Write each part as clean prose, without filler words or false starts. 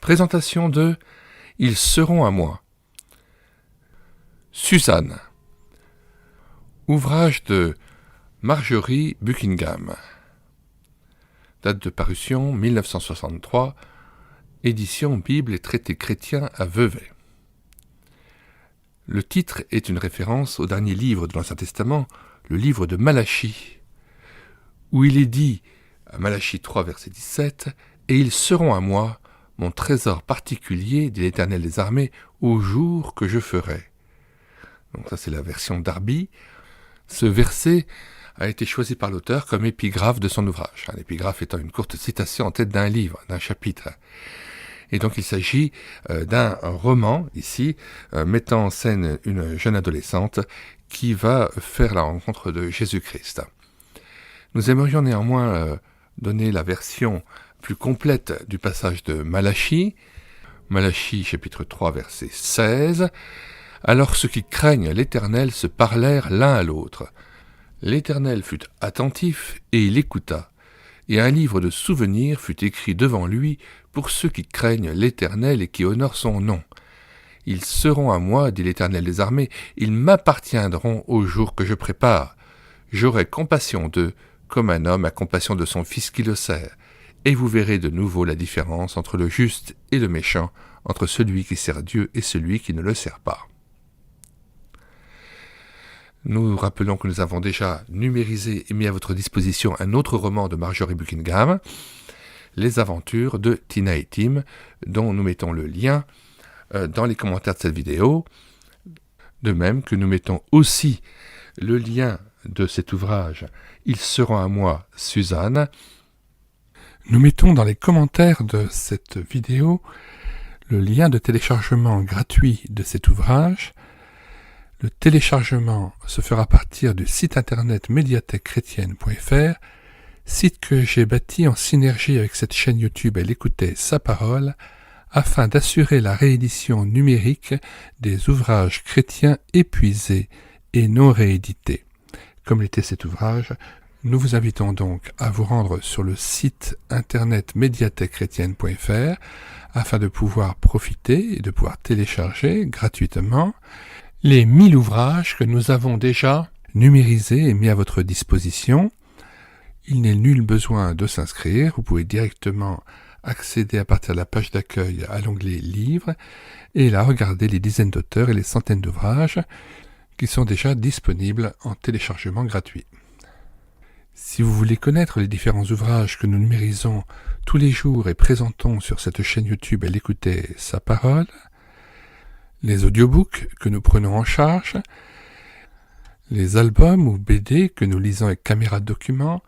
Présentation de « Ils seront à moi ». Suzanne. Ouvrage de Marjorie Buckingham. Date de parution 1963. Édition Bible et traités chrétiens à Vevey. Le titre est une référence au dernier livre de l'Ancien Testament, le livre de Malachie, où il est dit, à Malachie 3, verset 17, « Et ils seront à moi, mon trésor particulier, dit l'Éternel des armées, au jour que je ferai. » Donc ça c'est la version Darby. Ce verset a été choisi par l'auteur comme épigraphe de son ouvrage. L'épigraphe étant une courte citation en tête d'un livre, d'un chapitre. Et donc il s'agit d'un roman, ici, mettant en scène une jeune adolescente qui va faire la rencontre de Jésus-Christ. Nous aimerions néanmoins donner la version plus complète du passage de Malachie. Malachie, chapitre 3, verset 16. « Alors ceux qui craignent l'Éternel se parlèrent l'un à l'autre. L'Éternel fut attentif et il écouta. Et un livre de souvenirs fut écrit devant lui pour ceux qui craignent l'Éternel et qui honorent son nom. Ils seront à moi, dit l'Éternel des armées, ils m'appartiendront au jour que je prépare. J'aurai compassion d'eux, comme un homme a compassion de son fils qui le sert. Et vous verrez de nouveau la différence entre le juste et le méchant, entre celui qui sert Dieu et celui qui ne le sert pas. » Nous rappelons que nous avons déjà numérisé et mis à votre disposition un autre roman de Marjorie Buckingham, Les aventures de Tina et Tim, dont nous mettons le lien dans les commentaires de cette vidéo, de même que nous mettons aussi le lien de cet ouvrage « Ils seront à moi, Suzanne ». Nous mettons dans les commentaires de cette vidéo le lien de téléchargement gratuit de cet ouvrage. Le téléchargement se fera à partir du site internet médiathèquechrétienne.fr, site que j'ai bâti en synergie avec cette chaîne YouTube Elle écoutait sa parole, afin d'assurer la réédition numérique des ouvrages chrétiens épuisés et non réédités. Comme l'était cet ouvrage, nous vous invitons donc à vous rendre sur le site internet médiathèquechrétienne.fr afin de pouvoir profiter et de pouvoir télécharger gratuitement les 1000 ouvrages que nous avons déjà numérisés et mis à votre disposition. Il n'est nul besoin de s'inscrire, vous pouvez directement accéder à partir de la page d'accueil à l'onglet Livres et là regarder les dizaines d'auteurs et les centaines d'ouvrages qui sont déjà disponibles en téléchargement gratuit. Si vous voulez connaître les différents ouvrages que nous numérisons tous les jours et présentons sur cette chaîne YouTube Elle écoutait sa parole, les audiobooks que nous prenons en charge, les albums ou BD que nous lisons avec caméra de document,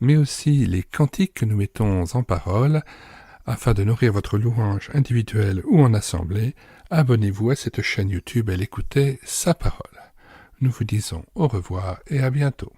mais aussi les cantiques que nous mettons en parole, afin de nourrir votre louange individuelle ou en assemblée, abonnez-vous à cette chaîne YouTube Elle écoutait sa parole. Nous vous disons au revoir et à bientôt.